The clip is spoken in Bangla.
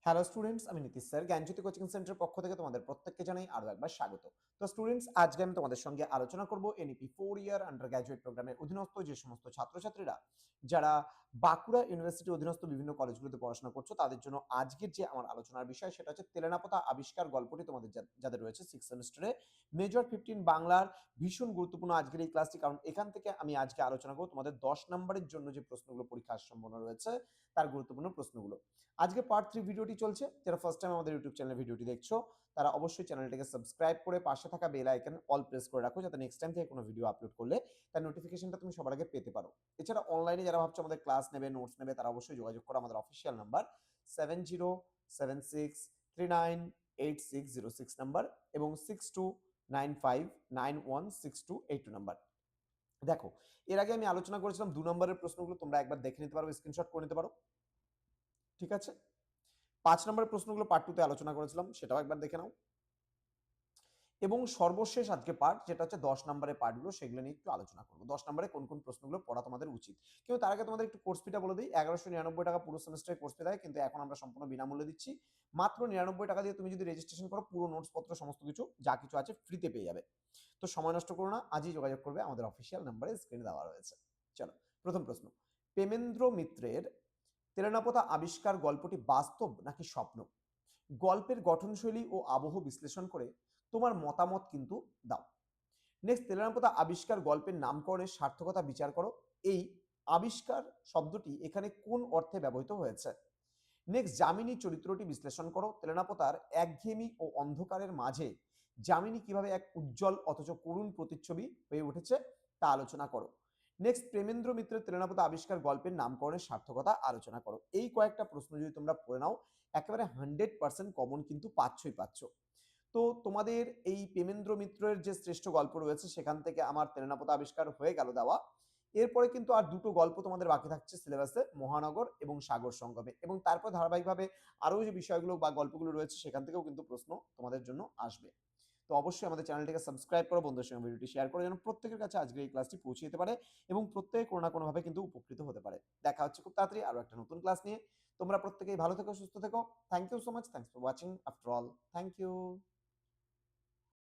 হ্যালো স্টুডেন্টস, আমি নীতিশ স্যার জ্ঞানজ্যোতি কোচিং সেন্টারের পক্ষ থেকে তোমাদের প্রত্যেককে জানাই আরো একবার স্বাগত। তো স্টুডেন্টস, আজকে আমি তোমাদের সঙ্গে আলোচনা করব এনইপি 4 ইয়ার আন্ডার গ্র্যাজুয়েট প্রোগ্রামের অধীনস্থ যে সমস্ত ছাত্রছাত্রীরা যারা বাঁকুড়া ইউনিভার্সিটির অধীনস্থ বিভিন্ন কলেজগুলোতে পড়াশোনা করছো তাদের জন্য আজকের যে আমার আলোচনার বিষয় সেটা হচ্ছে তেলেনাপোতা আবিষ্কার গল্পটি তোমাদের যাদের রয়েছে 6 সেমিস্টারে মেজর 15 বাংলার ভীষণ গুরুত্বপূর্ণ আজকের এই ক্লাসটি, কারণ এখান থেকে আমি আজকে আলোচনা করব তোমাদের 10 নম্বরের জন্য যে প্রশ্নগুলো পরীক্ষার সম্ভাবনা রয়েছে তার গুরুত্বপূর্ণ প্রশ্নগুলো। আজকে পার্ট 3 ভিডিওটি চলছে। যারা ফার্স্ট টাইম আমাদের ইউটিউব চ্যানেলে ভিডিওটি দেখছো তারা অবশ্যই চ্যানেলটিকে সাবস্ক্রাইব করে পাশে থাকা বেল আইকন অল প্রেস করে রাখো, যাতে নেক্সট টাইম থেকে কোনো ভিডিও আপলোড করলে তার নোটিফিকেশনটা তুমি সবার আগে পেতে পারো। এছাড়া অনলাইনে যারা ভাবছো আমাদের ক্লাস নেবে, নোটস নেবে, তারা অবশ্যই যোগাযোগ করো আমাদের অফিসিয়াল নাম্বার 7076398606 নাম্বার এবং 6295916282 নাম্বার। দেখো, এর আগে আমি আলোচনা করেছিলাম 2 নম্বরের প্রশ্নগুলো, তোমরা একবার দেখে নিতে পারো, স্ক্রিনশট করে নিতে পারো। ঠিক আছে, 5 নম্বরের প্রশ্নগুলো পার্ট 2 তে আলোচনা করেছিলাম, সেটাও একবার দেখে নাও। এবং সর্বশেষ আজকে পার্ট, যেটা হচ্ছে 10 নম্বরের পার্টগুলো, সেগুলো নিয়ে একটু আলোচনা করবো। 10 নম্বরে কোন কোন প্রশ্নগুলো পড়া তোমাদের উচিত। কিন্তু তার আগে তোমাদের একটু কোর্স ফিটা বলে দিই। 1199 টাকা পুরো সেমিস্টারের কোর্স ফি থাকে, কিন্তু এখন আমরা সম্পূর্ণ বিনামূল্যে দিচ্ছি। মাত্র 99 টাকা দিয়ে তুমি যদি রেজিস্ট্রেশন করো, পুরো নোটসপত্র সমস্ত কিছু যা কিছু আছে ফ্রিতে পেয়ে যাবে। তো সময় নষ্ট করো না, আজই যোগাযোগ করবে আমাদের অফিসিয়াল নাম্বারে, স্ক্রিনে দেওয়া রয়েছে। চলো, প্রথম প্রশ্ন। প্রেমেন্দ্র মিত্রের তেলেনাপোতা আবিষ্কার গল্পটি বাস্তব নাকি স্বপ্ন? গল্পের গঠনশৈলী ও আবহ বিশ্লেষণ করে তোমার মতামত কিন্তু দাও। নেক্সট, তেলেনাপোতা আবিষ্কার গল্পের নামকরণের সার্থকতা বিচার করো। এই আবিষ্কার শব্দটি এখানে কোন অর্থে ব্যবহৃত হয়েছে? নেক্সট, যামিনী চরিত্রটি বিশ্লেষণ করো। তেলেনাপোতার একঘেয়েমি ও অন্ধকারের মাঝে যামিনী কিভাবে এক উজ্জ্বল অথচ করুণ প্রতিচ্ছবি হয়ে উঠেছে তা আলোচনা করো। নেক্সট, প্রেমেন্দ্র মিত্রের তেলেনাপোতা আবিষ্কার গল্পের নামকরণের সার্থকতা আলোচনা করো। এই কয়েকটা প্রশ্ন যদি তোমরা পড়ে নাও, একেবারে 100% কমন কিন্তু পাচ্ছই পাচ্ছ। তো তোমাদের এই প্রেমেন্দ্র মিত্রের যে শ্রেষ্ঠ গল্প রয়েছে সেখান থেকে আমার তেলেনাপোতা আবিষ্কার হয়ে গেল দেওয়া। এরপরে কিন্তু আর দুটো গল্প তোমাদের বাকি থাকছে সিলেবাসে, মহানগর এবং সাগর সঙ্গমে, এবং তারপর ধারাবাহিকভাবে আরো যে বিষয়গুলো বা গল্পগুলো রয়েছে সেখান থেকেও কিন্তু প্রশ্ন তোমাদের জন্য আসবে। তো অবশ্যই আমাদের চ্যানেলটিকে সাবস্ক্রাইব করো, বন্ধুদের সঙ্গে ভিডিওটি শেয়ার করে যেন প্রত্যেকের কাছে আজকের এই ক্লাসটি পৌঁছে যেতে পারে এবং প্রত্যেকে কোনো না কোনোভাবে কিন্তু উপকৃত হতে পারে। দেখা হচ্ছে খুব তাড়াতাড়ি আরো একটা নতুন ক্লাস নিয়ে। তোমরা প্রত্যেকেই ভালো থেকো, সুস্থ থেকো। Thank you so much, thanks for watching after all. Thank you.